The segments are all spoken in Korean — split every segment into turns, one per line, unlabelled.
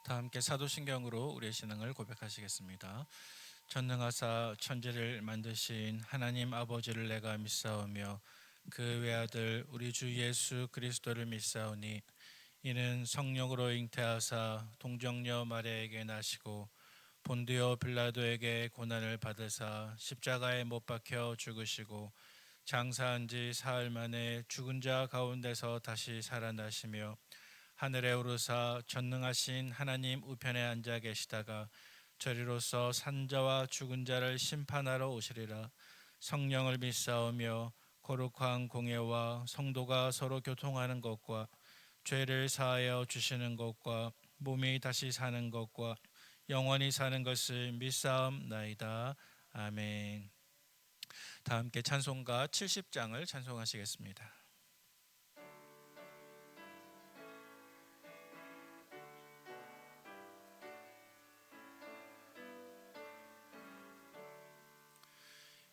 다 함께 사도신경으로 우리의 신앙을 고백하시겠습니다. 전능하사 천지를 만드신 하나님 아버지를 내가 믿사오며 그 외아들 우리 주 예수 그리스도를 믿사오니 이는 성령으로 잉태하사 동정녀 마리아에게 나시고 본디오 빌라도에게 고난을 받으사 십자가에 못 박혀 죽으시고 장사한 지 사흘 만에 죽은 자 가운데서 다시 살아나시며 하늘에 오르사 전능하신 하나님 우편에 앉아 계시다가 저리로서 산자와 죽은 자를 심판하러 오시리라. 성령을 믿사오며 거룩한 공예와 성도가 서로 교통하는 것과 죄를 사하여 주시는 것과 몸이 다시 사는 것과 영원히 사는 것을 믿사옵나이다. 아멘. 다 함께 찬송가 70장을 찬송하시겠습니다.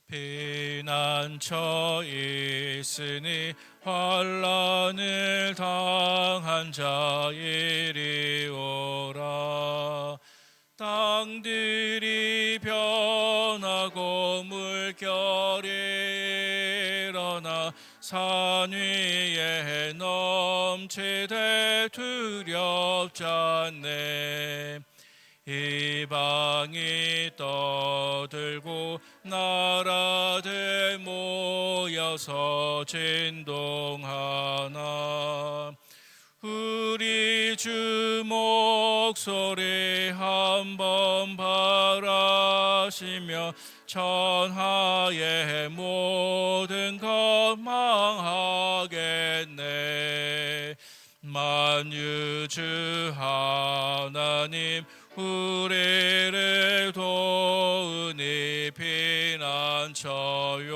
피난처 있으니 환난을 당한 자 이리 오라. 땅들이 변하고 물결이 일어나 산 위에 넘치되 두렵지 않네. 이방이 떠들고 나라들 모여서 진동하나. 우리 주 목소리 한번 바라시며 천하의 모든 것 망하겠네. 만유주 하나님 우리를 도우니 피난처요.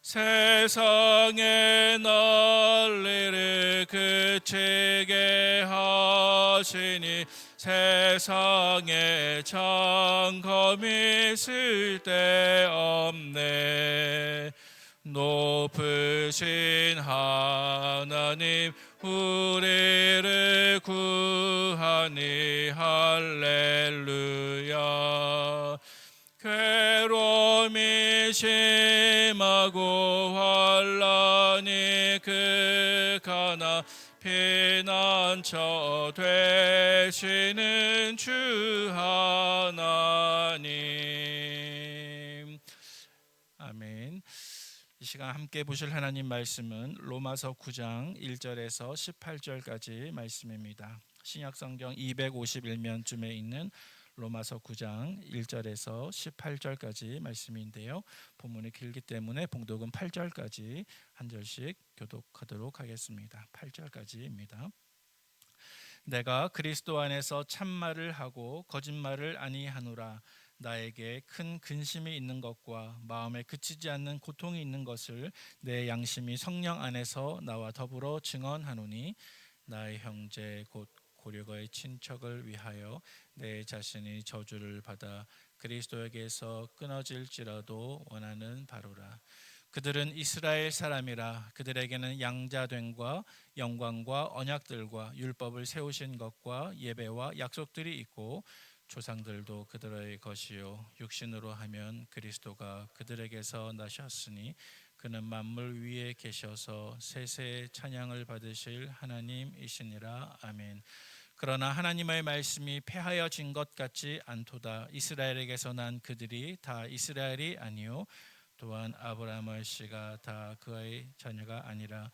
세상의 난리를 그치게 하시니 세상에 장검이 쓸데없네. 높으신 하나님 우리를 구하니 할렐루야. 괴로움이 심하고 환난이 극하나 피난처 되시는 주 하나님. 아멘. 이 시간 함께 보실 하나님 말씀은 로마서 9장 1절에서 18절까지 말씀입니다. 신약성경 251면쯤에 있는 로마서 9장 1절에서 18절까지 말씀인데요. 본문이 길기 때문에 봉독은 8절까지 한 절씩 교독하도록 하겠습니다. 8절까지입니다. 내가 그리스도 안에서 참말을 하고 거짓말을 아니하노라. 나에게 큰 근심이 있는 것과 마음에 그치지 않는 고통이 있는 것을 내 양심이 성령 안에서 나와 더불어 증언하노니, 나의 형제 곧 고려거의 친척을 위하여 내 자신이 저주를 받아 그리스도에게서 끊어질지라도 원하는 바로라. 그들은 이스라엘 사람이라. 그들에게는 양자됨과 영광과 언약들과 율법을 세우신 것과 예배와 약속들이 있고 조상들도 그들의 것이요 육신으로 하면 그리스도가 그들에게서 나셨으니 그는 만물 위에 계셔서 세세의 찬양을 받으실 하나님이시니라. 아멘. 그러나 하나님의 말씀이 패하여진 것 같지 않도다. 이스라엘에게서 난 그들이 다 이스라엘이 아니요 또한 아브라함의 씨가 다 그의 자녀가 아니라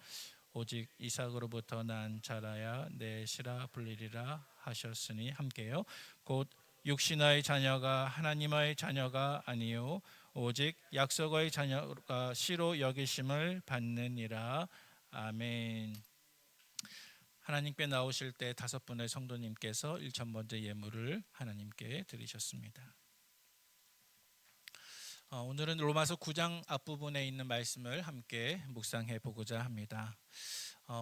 오직 이삭으로부터 난 자라야 내 씨라 불리리라 하셨으니, 함께요. 곧 육신의 자녀가 하나님의 자녀가 아니요 오직 약속의 자녀가 씨로 여기심을 받느니라. 아멘. 하나님께 나오실 때 5분의 성도님께서 1,000번째 예물을 하나님께 드리셨습니다. 오늘은 로마서 9장 앞부분에 있는 말씀을 함께 묵상해 보고자 합니다.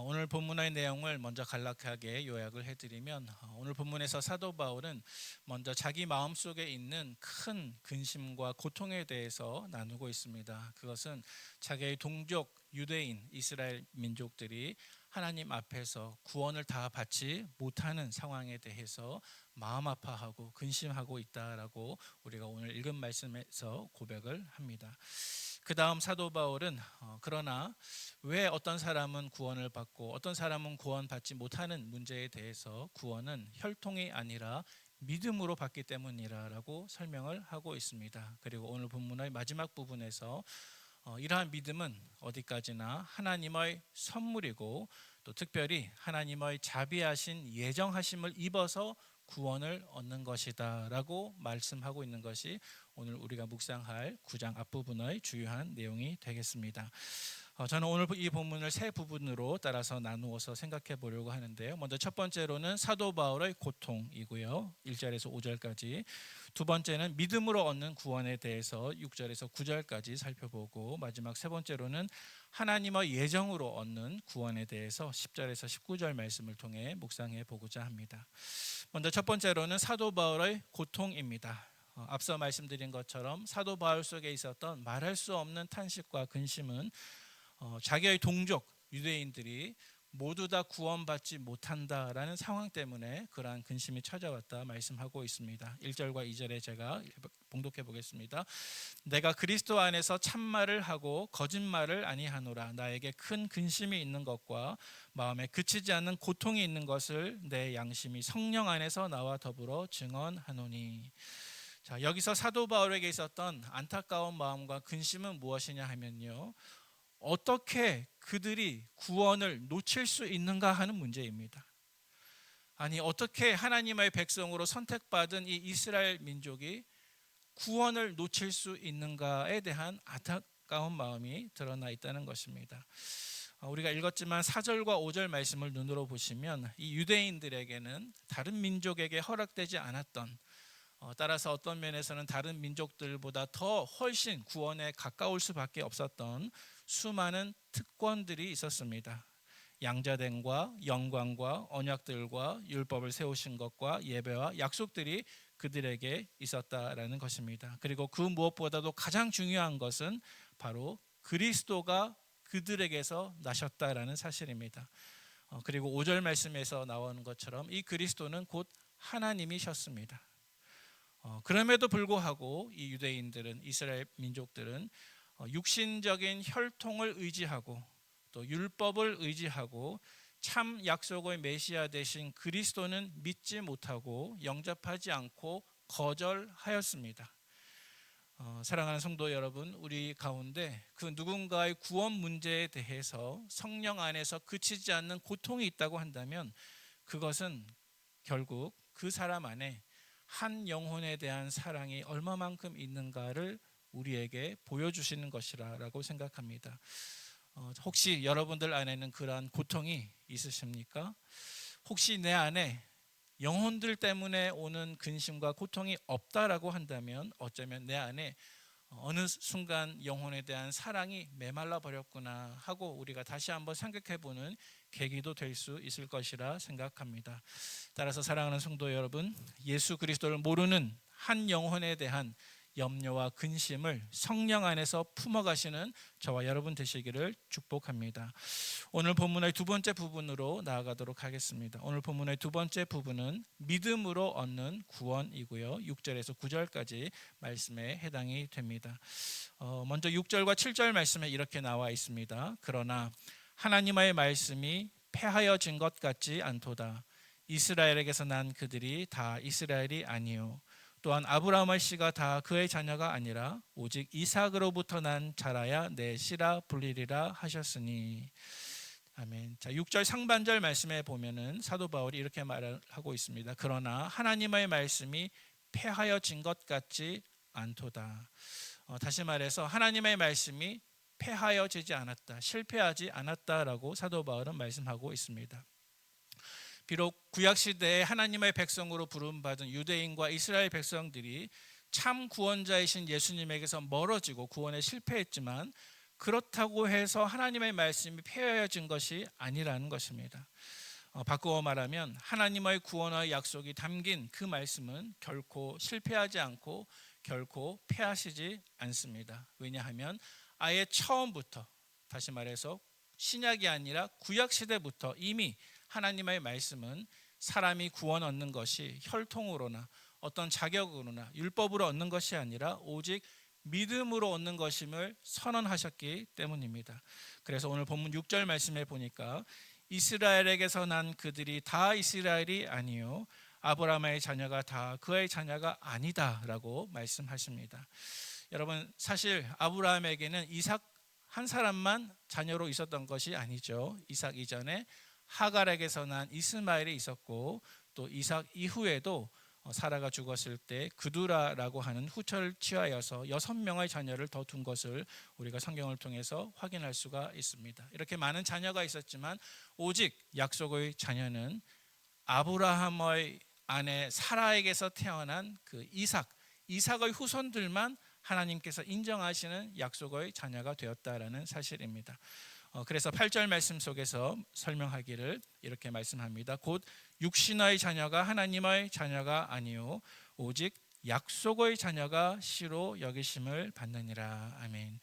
오늘 본문의 내용을 먼저 간략하게 요약을 해드리면, 오늘 본문에서 사도 바울은 먼저 자기 마음속에 있는 큰 근심과 고통에 대해서 나누고 있습니다. 그것은 자기의 동족 유대인 이스라엘 민족들이 하나님 앞에서 구원을 다 받지 못하는 상황에 대해서 마음 아파하고 근심하고 있다라고 우리가 오늘 읽은 말씀에서 고백을 합니다. 그 다음 사도 바울은 그러나 왜 어떤 사람은 구원을 받고 어떤 사람은 구원받지 못하는 문제에 대해서 구원은 혈통이 아니라 믿음으로 받기 때문이라고 설명을 하고 있습니다. 그리고 오늘 본문의 마지막 부분에서 이러한 믿음은 어디까지나 하나님의 선물이고 또 특별히 하나님의 자비하신 예정하심을 입어서 구원을 얻는 것이다 라고 말씀하고 있는 것이 오늘 우리가 묵상할 9장 앞부분의 주요한 내용이 되겠습니다. 저는 오늘 이 본문을 세 부분으로 따라서 나누어서 생각해 보려고 하는데요. 먼저 첫 번째로는 사도 바울의 고통이고요. 1절에서 5절까지. 두 번째는 믿음으로 얻는 구원에 대해서 6절에서 9절까지 살펴보고, 마지막 세 번째로는 하나님의 예정으로 얻는 구원에 대해서 10절에서 19절 말씀을 통해 묵상해 보고자 합니다. 먼저 첫 번째로는 사도 바울의 고통입니다. 앞서 말씀드린 것처럼 사도 바울 속에 있었던 말할 수 없는 탄식과 근심은 자기의 동족 유대인들이 모두 다 구원받지 못한다라는 상황 때문에 그러한 근심이 찾아왔다 말씀하고 있습니다. 1절과 2절에 제가 봉독해 보겠습니다. 내가 그리스도 안에서 참말을 하고 거짓말을 아니하노라. 나에게 큰 근심이 있는 것과 마음에 그치지 않는 고통이 있는 것을 내 양심이 성령 안에서 나와 더불어 증언하노니. 자, 여기서 사도 바울에게 있었던 안타까운 마음과 근심은 무엇이냐 하면요, 어떻게 그들이 구원을 놓칠 수 있는가 하는 문제입니다. 아니, 어떻게 하나님의 백성으로 선택받은 이 이스라엘 민족이 구원을 놓칠 수 있는가에 대한 안타까운 마음이 드러나 있다는 것입니다. 우리가 읽었지만 4절과 5절 말씀을 눈으로 보시면 이 유대인들에게는 다른 민족에게 허락되지 않았던, 따라서 어떤 면에서는 다른 민족들보다 더 훨씬 구원에 가까울 수밖에 없었던 수많은 특권들이 있었습니다. 양자됨과 영광과 언약들과 율법을 세우신 것과 예배와 약속들이 그들에게 있었다라는 것입니다. 그리고 그 무엇보다도 가장 중요한 것은 바로 그리스도가 그들에게서 나셨다라는 사실입니다. 그리고 5절 말씀에서 나오는 것처럼 이 그리스도는 곧 하나님이셨습니다. 그럼에도 불구하고 이 유대인들은, 이스라엘 민족들은 육신적인 혈통을 의지하고 또 율법을 의지하고 참 약속의 메시아 되신 그리스도는 믿지 못하고 영접하지 않고 거절하였습니다. 사랑하는 성도 여러분, 우리 가운데 그 누군가의 구원 문제에 대해서 성령 안에서 그치지 않는 고통이 있다고 한다면 그것은 결국 그 사람 안에 한 영혼에 대한 사랑이 얼마만큼 있는가를 우리에게 보여주시는 것이라고 생각합니다. 혹시 여러분들 안에는 그러한 고통이 있으십니까? 혹시 내 안에 영혼들 때문에 오는 근심과 고통이 없다라고 한다면 어쩌면 내 안에 어느 순간 영혼에 대한 사랑이 메말라 버렸구나 하고 우리가 다시 한번 생각해보는 계기도 될 수 있을 것이라 생각합니다. 따라서 사랑하는 성도 여러분, 예수 그리스도를 모르는 한 영혼에 대한 염려와 근심을 성령 안에서 품어가시는 저와 여러분 되시기를 축복합니다. 오늘 본문의 두 번째 부분으로 나아가도록 하겠습니다. 오늘 본문의 두 번째 부분은 믿음으로 얻는 구원이고요, 6절에서 9절까지 말씀에 해당이 됩니다. 먼저 6절과 7절 말씀에 이렇게 나와 있습니다. 그러나 하나님의 말씀이 패하여진 것 같지 않도다. 이스라엘에게서 난 그들이 다 이스라엘이 아니요 또한 아브라함의 씨가 다 그의 자녀가 아니라 오직 이삭으로부터 난 자라야 내 씨라 불리리라 하셨으니. 아멘. 자, 6절 상반절 말씀에 보면은 사도 바울이 이렇게 말을 하고 있습니다. 그러나 하나님의 말씀이 패하여진 것 같지 않도다. 다시 말해서 하나님의 말씀이 패하여지지 않았다, 실패하지 않았다라고 사도 바울은 말씀하고 있습니다. 비록 구약시대에 하나님의 백성으로 부름받은 유대인과 이스라엘 백성들이 참 구원자이신 예수님에게서 멀어지고 구원에 실패했지만 그렇다고 해서 하나님의 말씀이 폐허해진 것이 아니라는 것입니다. 바꾸어 말하면 하나님의 구원의 약속이 담긴 그 말씀은 결코 실패하지 않고 결코 패하시지 않습니다. 왜냐하면 아예 처음부터, 다시 말해서 신약이 아니라 구약 시대부터 이미 하나님의 말씀은 사람이 구원 얻는 것이 혈통으로나 어떤 자격으로나 율법으로 얻는 것이 아니라 오직 믿음으로 얻는 것임을 선언하셨기 때문입니다. 그래서 오늘 본문 6절 말씀에 보니까 이스라엘에게서 난 그들이 다 이스라엘이 아니요 아브라함의 자녀가 다 그의 자녀가 아니다라고 말씀하십니다. 여러분, 사실 아브라함에게는 이삭 한 사람만 자녀로 있었던 것이 아니죠. 이삭 이전에 하갈에게서 난 이스마엘이 있었고, 또 이삭 이후에도 사라가 죽었을 때 그두라라고 하는 후처를 취하여서 6명의 자녀를 더 둔 것을 우리가 성경을 통해서 확인할 수가 있습니다. 이렇게 많은 자녀가 있었지만 오직 약속의 자녀는 아브라함의 아내 사라에게서 태어난 그 이삭의 후손들만 하나님께서 인정하시는 약속의 자녀가 되었다라는 사실입니다. 그래서 8절 말씀 속에서 설명하기를 이렇게 말씀합니다. 곧 육신의 자녀가 하나님의 자녀가 아니요 오직 약속의 자녀가 씨로 여기심을 받느니라. 아멘.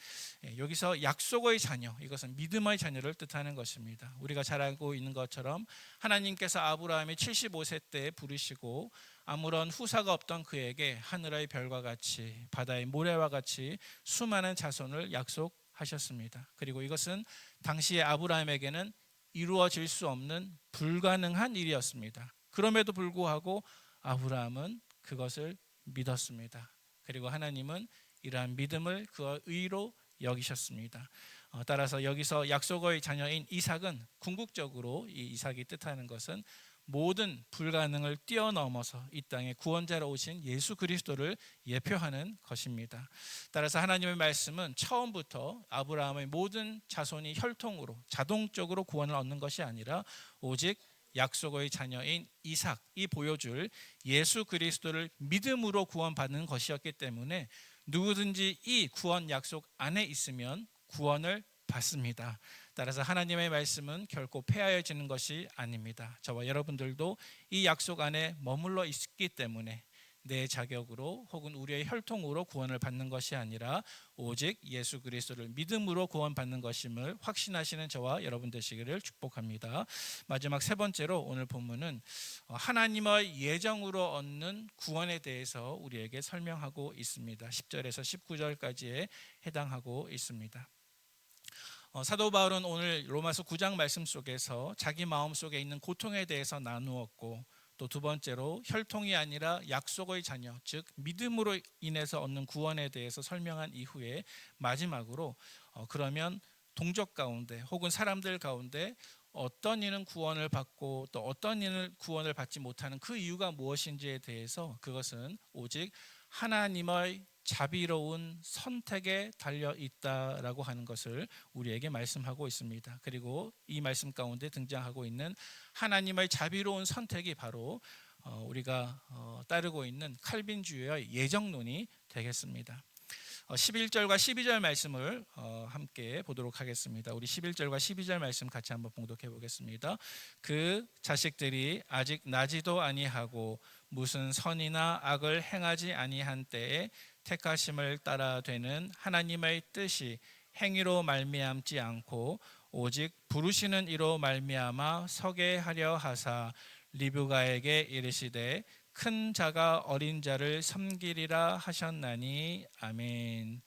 여기서 약속의 자녀, 이것은 믿음의 자녀를 뜻하는 것입니다. 우리가 잘 알고 있는 것처럼 하나님께서 아브라함이 75세 때 부르시고 아무런 후사가 없던 그에게 하늘의 별과 같이 바다의 모래와 같이 수많은 자손을 약속하셨습니다. 그리고 이것은 당시의 아브라함에게는 이루어질 수 없는 불가능한 일이었습니다. 그럼에도 불구하고 아브라함은 그것을 믿었습니다. 그리고 하나님은 이러한 믿음을 그 의로 여기셨습니다. 따라서 여기서 약속의 자녀인 이삭은 궁극적으로 이 이삭이 뜻하는 것은 모든 불가능을 뛰어넘어서 이 땅에 구원자로 오신 예수 그리스도를 예표하는 것입니다. 따라서 하나님의 말씀은 처음부터 아브라함의 모든 자손이 혈통으로 자동적으로 구원을 얻는 것이 아니라 오직 약속의 자녀인 이삭이 보여줄 예수 그리스도를 믿음으로 구원받는 것이었기 때문에 누구든지 이 구원 약속 안에 있으면 구원을 받습니다. 따라서 하나님의 말씀은 결코 폐하여지는 것이 아닙니다. 저와 여러분들도 이 약속 안에 머물러 있기 때문에 내 자격으로 혹은 우리의 혈통으로 구원을 받는 것이 아니라 오직 예수 그리스도를 믿음으로 구원받는 것임을 확신하시는 저와 여러분 되시기를 축복합니다. 마지막 세 번째로 오늘 본문은 하나님의 예정으로 얻는 구원에 대해서 우리에게 설명하고 있습니다. 10절에서 19절까지에 해당하고 있습니다. 사도 바울은 오늘 로마서 9장 말씀 속에서 자기 마음속에 있는 고통에 대해서 나누었고, 또 두 번째로 혈통이 아니라 약속의 자녀, 즉 믿음으로 인해서 얻는 구원에 대해서 설명한 이후에 마지막으로 그러면 동족 가운데 혹은 사람들 가운데 어떤 이는 구원을 받고 또 어떤 이는 구원을 받지 못하는 그 이유가 무엇인지에 대해서, 그것은 오직 하나님의 자비로운 선택에 달려 있다라고 하는 것을 우리에게 말씀하고 있습니다. 그리고 이 말씀 가운데 등장하고 있는 하나님의 자비로운 선택이 바로 우리가 따르고 있는 칼빈주의의 예정론이 되겠습니다. 11절과 12절 말씀을 함께 보도록 하겠습니다. 우리 11절과 12절 말씀 같이 한번 봉독해 보겠습니다. 그 자식들이 아직 나지도 아니하고 무슨 선이나 악을 행하지 아니한 때에 택하심을 따라 되는 하나님의 뜻이 행위로 말미암지 않고 오직 부르시는 이로 말미암아 서게 하려 하사 리브가에게 이르시되 큰 자가 어린 자를 섬기리라 하셨나니. 아멘.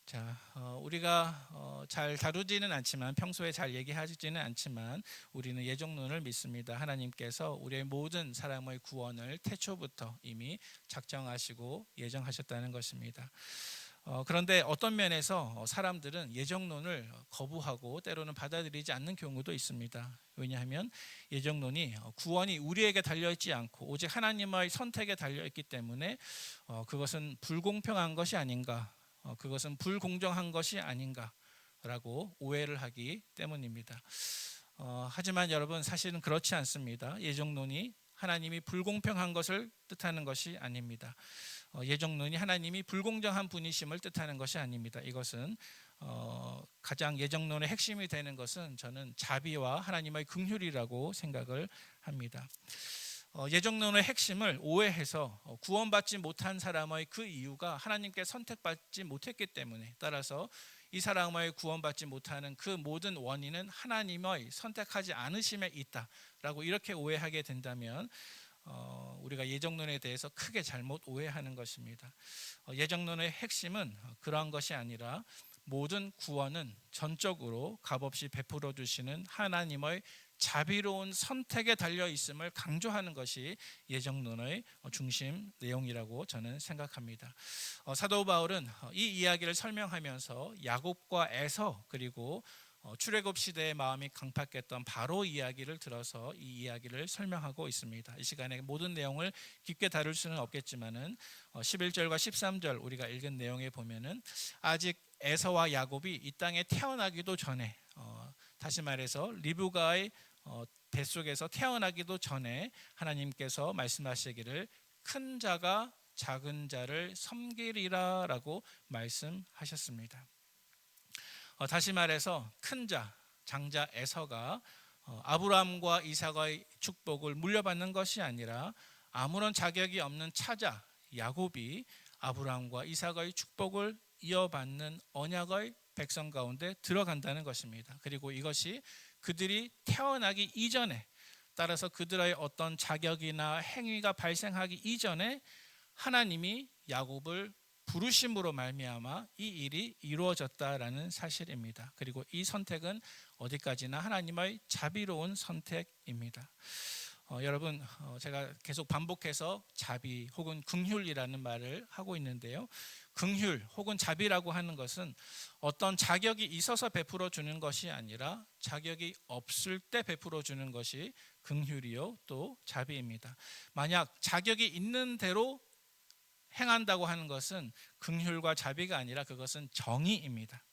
자, 우리가 잘 다루지는 않지만, 평소에 잘 얘기하지는 않지만 우리는 예정론을 믿습니다. 하나님께서 우리의 모든 사람의 구원을 태초부터 이미 작정하시고 예정하셨다는 것입니다. 그런데 어떤 면에서 사람들은 예정론을 거부하고 때로는 받아들이지 않는 경우도 있습니다. 왜냐하면 예정론이 구원이 우리에게 달려있지 않고 오직 하나님의 선택에 달려있기 때문에 그것은 불공평한 것이 아닌가, 그것은 불공정한 것이 아닌가라고 오해를 하기 때문입니다. 하지만 여러분, 사실은 그렇지 않습니다. 예정론이 하나님이 불공평한 것을 뜻하는 것이 아닙니다. 예정론이 하나님이 불공정한 분이심을 뜻하는 것이 아닙니다. 이것은 가장 예정론의 핵심이 되는 것은 저는 자비와 하나님의 긍휼이라고 생각을 합니다. 예정론의 핵심을 오해해서 구원받지 못한 사람의 그 이유가 하나님께 선택받지 못했기 때문에, 따라서 이 사람의 구원받지 못하는 그 모든 원인은 하나님의 선택하지 않으심에 있다라고 이렇게 오해하게 된다면 우리가 예정론에 대해서 크게 잘못 오해하는 것입니다. 예정론의 핵심은 그러한 것이 아니라 모든 구원은 전적으로 값없이 베풀어 주시는 하나님의 자비로운 선택에 달려 있음을 강조하는 것이 예정론의 중심 내용이라고 저는 생각합니다. 사도 바울은 이 이야기를 설명하면서 야곱과 에서 그리고 출애굽 시대의 마음이 강팍했던 바로 이야기를 들어서 이 이야기를 설명하고 있습니다. 이 시간에 모든 내용을 깊게 다룰 수는 없겠지만은 11절과 13절 우리가 읽은 내용에 보면은 아직 에서와 야곱이 이 땅에 태어나기도 전에, 다시 말해서 리브가의 뱃속에서 태어나기도 전에 하나님께서 말씀하시기를 큰 자가 작은 자를 섬기리라 라고 말씀하셨습니다. 다시 말해서 큰 자, 장자 에서가 아브라함과 이삭의 축복을 물려받는 것이 아니라 아무런 자격이 없는 차자 야곱이 아브라함과 이삭의 축복을 이어받는 언약의 백성 가운데 들어간다는 것입니다. 그리고 이것이 그들이 태어나기 이전에, 따라서 그들의 어떤 자격이나 행위가 발생하기 이전에 하나님이 야곱을 부르심으로 말미암아 이 일이 이루어졌다라는 사실입니다. 그리고 이 선택은 어디까지나 하나님의 자비로운 선택입니다. 여러분, 제가 계속 반복해서 자비 혹은 긍휼이라는 말을 하고 있는데요. 긍휼 혹은 자비라고 하는 것은 어떤 자격이 있어서 베풀어 주는 것이 아니라 자격이 없을 때 베풀어 주는 것이 긍휼이요 또 자비입니다. 만약 자격이 있는 대로 행한다고 하는 것은 긍휼과 자비가 아니라 그것은 정의입니다.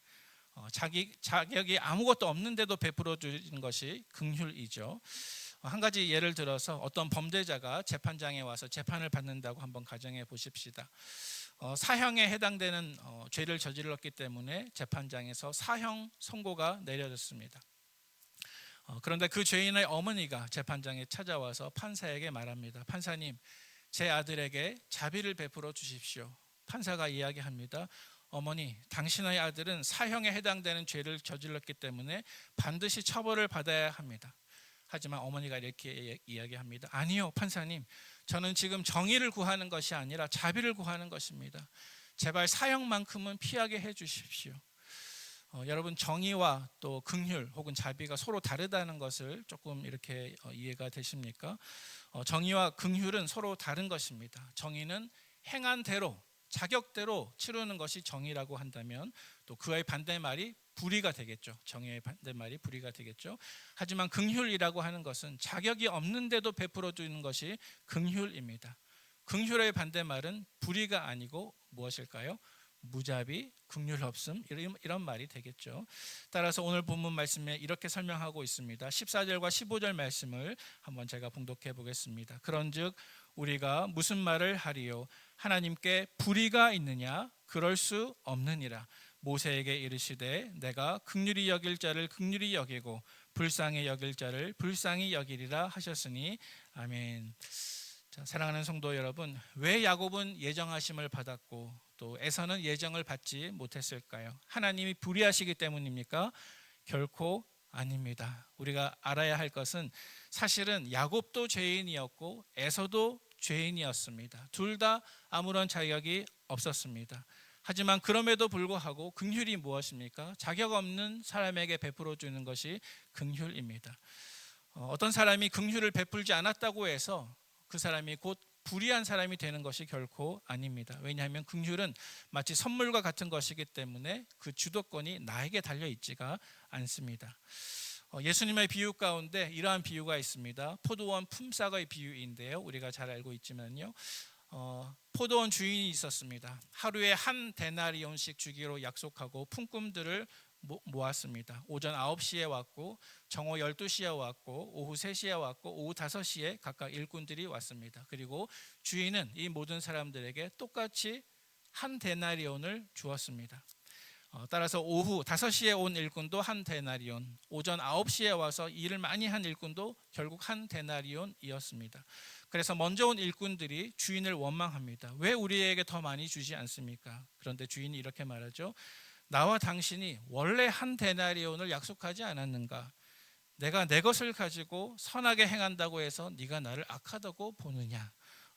자격이 아무것도 없는데도 베풀어 주는 것이 긍휼이죠. 한 가지 예를 들어서 어떤 범죄자가 재판장에 와서 재판을 받는다고 한번 가정해 보십시다. 사형에 해당되는 죄를 저질렀기 때문에 재판장에서 사형 선고가 내려졌습니다. 그런데 그 죄인의 어머니가 재판장에 찾아와서 판사에게 말합니다. 판사님, 제 아들에게 자비를 베풀어 주십시오. 판사가 이야기합니다. 어머니, 당신의 아들은 사형에 해당되는 죄를 저질렀기 때문에 반드시 처벌을 받아야 합니다. 하지만 어머니가 이렇게 이야기합니다. 아니요, 판사님, 저는 지금 정의를 구하는 것이 아니라 자비를 구하는 것입니다. 제발 사형만큼은 피하게 해 주십시오. 여러분, 정의와 또 긍휼 혹은 자비가 서로 다르다는 것을 조금 이렇게 이해가 되십니까? 정의와 긍휼은 서로 다른 것입니다. 정의는 행한 대로 자격대로 치르는 것이 정의라고 한다면 또 그의 반대말이 불의가 되겠죠. 정의의 반대말이 불의가 되겠죠. 하지만 긍휼이라고 하는 것은 자격이 없는데도 베풀어 주는 것이 긍휼입니다. 긍휼의 반대말은 불의가 아니고 무엇일까요? 무자비, 긍휼 없음, 이런 말이 되겠죠. 따라서 오늘 본문 말씀에 이렇게 설명하고 있습니다. 14절과 15절 말씀을 한번 제가 봉독해 보겠습니다. 그런즉 우리가 무슨 말을 하리요? 하나님께 불의가 있느냐? 그럴 수 없느니라. 모세에게 이르시되 내가 긍휼히 여길 자를 긍휼히 여기고 불쌍히 여길 자를 불쌍히 여기리라 하셨으니 아멘. 자, 사랑하는 성도 여러분, 왜 야곱은 예정하심을 받았고 또 에서는 예정을 받지 못했을까요? 하나님이 불의하시기 때문입니까? 결코 아닙니다. 우리가 알아야 할 것은 사실은 야곱도 죄인이었고 에서도 죄인이었습니다. 둘 다 아무런 자격이 없었습니다. 하지만 그럼에도 불구하고 긍휼이 무엇입니까? 자격 없는 사람에게 베풀어 주는 것이 긍휼입니다. 어떤 사람이 긍휼을 베풀지 않았다고 해서 그 사람이 곧 불의한 사람이 되는 것이 결코 아닙니다. 왜냐하면 긍휼은 마치 선물과 같은 것이기 때문에 그 주도권이 나에게 달려 있지가 않습니다. 예수님의 비유 가운데 이러한 비유가 있습니다. 포도원 품삯의 비유인데요. 우리가 잘 알고 있지만요. 포도원 주인이 있었습니다. 하루에 한 데나리온씩 주기로 약속하고 품꾼들을 모았습니다. 오전 9시에 왔고 정오 12시에 왔고 오후 3시에 왔고 오후 5시에 각각 일꾼들이 왔습니다. 그리고 주인은 이 모든 사람들에게 똑같이 한 데나리온을 주었습니다. 따라서 오후 5시에 온 일꾼도 한 데나리온, 오전 9시에 와서 일을 많이 한 일꾼도 결국 한 데나리온이었습니다. 그래서 먼저 온 일꾼들이 주인을 원망합니다. 왜 우리에게 더 많이 주지 않습니까? 그런데 주인이 이렇게 말하죠. 나와 당신이 원래 한 데나리온을 약속하지 않았는가? 내가 내 것을 가지고 선하게 행한다고 해서 네가 나를 악하다고 보느냐?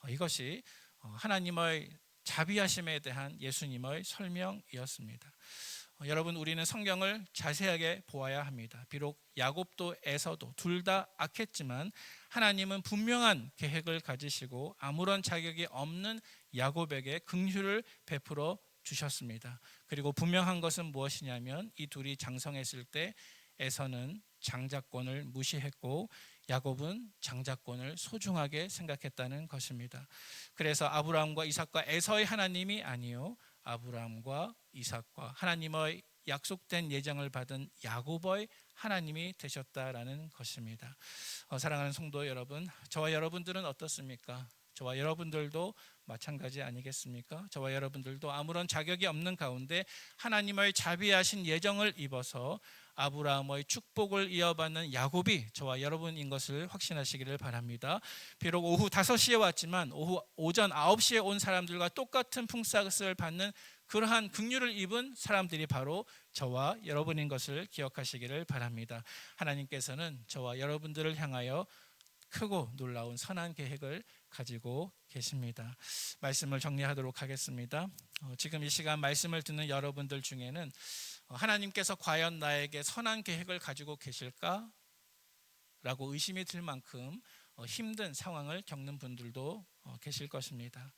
이것이 하나님의 자비하심에 대한 예수님의 설명이었습니다. 여러분, 우리는 성경을 자세하게 보아야 합니다. 비록 야곱도 에서도 둘 다 악했지만 하나님은 분명한 계획을 가지시고 아무런 자격이 없는 야곱에게 긍휼을 베풀어 주셨습니다. 그리고 분명한 것은 무엇이냐면 이 둘이 장성했을 때 에서는 장자권을 무시했고 야곱은 장자권을 소중하게 생각했다는 것입니다. 그래서 아브라함과 이삭과 에서의 하나님이 아니요 아브라함과 이삭과 하나님의 약속된 예정을 받은 야곱의 하나님이 되셨다라는 것입니다. 사랑하는 성도 여러분, 저와 여러분들은 어떻습니까? 저와 여러분들도 마찬가지 아니겠습니까? 저와 여러분들도 아무런 자격이 없는 가운데 하나님의 자비하신 예정을 입어서 아브라함의 축복을 이어받는 야곱이 저와 여러분인 것을 확신하시기를 바랍니다. 비록 오후 5시에 왔지만 오전 9시에 온 사람들과 똑같은 품삯을 받는 그러한 긍휼을 입은 사람들이 바로 저와 여러분인 것을 기억하시기를 바랍니다. 하나님께서는 저와 여러분들을 향하여 크고 놀라운 선한 계획을 가지고 계십니다. 말씀을 정리하도록 하겠습니다. 지금 이 시간 말씀을 듣는 여러분들 중에는 하나님께서 과연 나에게 선한 계획을 가지고 계실까? 라고 의심이 들 만큼 힘든 상황을 겪는 분들도 계실 것입니다.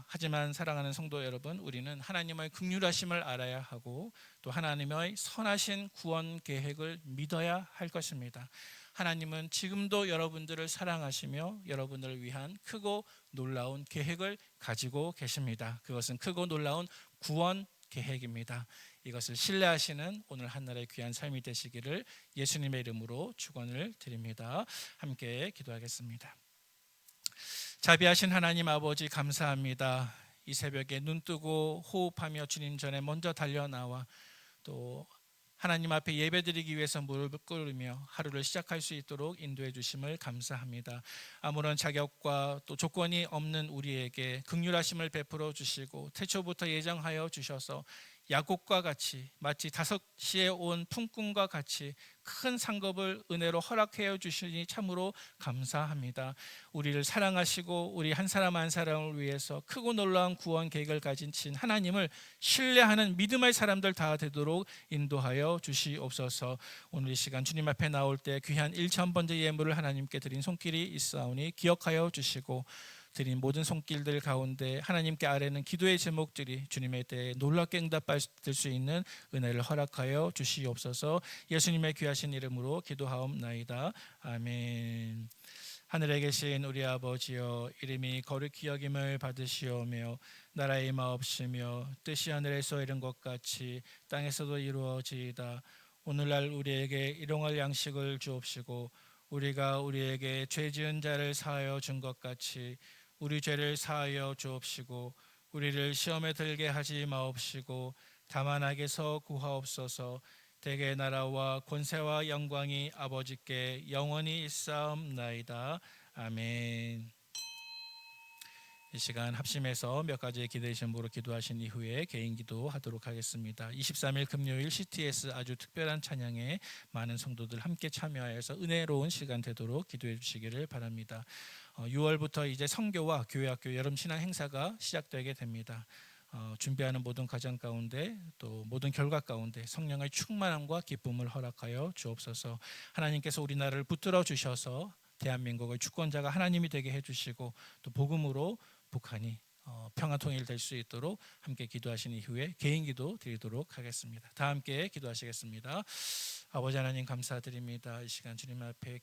하지만 사랑하는 성도 여러분, 우리는 하나님의 긍휼하심을 알아야 하고 또 하나님의 선하신 구원 계획을 믿어야 할 것입니다. 하나님은 지금도 여러분들을 사랑하시며 여러분들을 위한 크고 놀라운 계획을 가지고 계십니다. 그것은 크고 놀라운 구원 계획입니다. 이것을 신뢰하시는 오늘 한날의 귀한 삶이 되시기를 예수님의 이름으로 축원을 드립니다. 함께 기도하겠습니다. 자비하신 하나님 아버지, 감사합니다. 이 새벽에 눈뜨고 호흡하며 주님 전에 먼저 달려나와 또 하나님 앞에 예배드리기 위해서 무릎을 꿇으며 하루를 시작할 수 있도록 인도해 주심을 감사합니다. 아무런 자격과 또 조건이 없는 우리에게 긍휼하심을 베풀어 주시고 태초부터 예정하여 주셔서 야곱과 같이 마치 5시에 온 품꾼과 같이 큰 상급을 은혜로 허락하여 주시니 참으로 감사합니다. 우리를 사랑하시고 우리 한 사람 한 사람을 위해서 크고 놀라운 구원 계획을 가진 하나님을 신뢰하는 믿음의 사람들 다 되도록 인도하여 주시옵소서. 오늘 이 시간 주님 앞에 나올 때 귀한 1,000번째 예물을 하나님께 드린 손길이 있사오니 기억하여 주시고 드린 모든 손길들 가운데 하나님께 아뢰는 기도의 제목들이 주님의 때에 놀랍게 응답받을 수 있는 은혜를 허락하여 주시옵소서. 예수님의 귀하신 이름으로 기도하옵나이다. 아멘. 하늘에 계신 우리 아버지여, 이름이 거룩히 여김을 받으시오며 나라의 임하옵시며 뜻이 하늘에서 이룬 것 같이 땅에서도 이루어지이다. 오늘날 우리에게 일용할 양식을 주옵시고 우리가 우리에게 죄 지은 자를 사하여 준 것 같이 우리 죄를 사하여 주옵시고 우리를 시험에 들게 하지 마옵시고 다만 악에서 구하옵소서. 대개 나라와 권세와 영광이 아버지께 영원히 있사옵나이다. 아멘. 이 시간 합심해서 몇 가지의 기도의 제목으로 기도하신 이후에 개인 기도하도록 하겠습니다. 23일 금요일 CTS 아주 특별한 찬양에 많은 성도들 함께 참여하여서 은혜로운 시간 되도록 기도해 주시기를 바랍니다. 6월부터 이제 선교와 교회학교 여름 신앙 행사가 시작되게 됩니다. 준비하는 모든 과정 가운데 또 모든 결과 가운데 성령의 충만함과 기쁨을 허락하여 주옵소서. 하나님께서 우리나라를 붙들어 주셔서 대한민국의 주권자가 하나님이 되게 해주시고 또 복음으로 북한이 평화 통일될 수 있도록 함께 기도하신 이후에 개인 기도 드리도록 하겠습니다. 다 함께 기도하시겠습니다. 아버지 하나님 감사드립니다. 이 시간 주님 앞에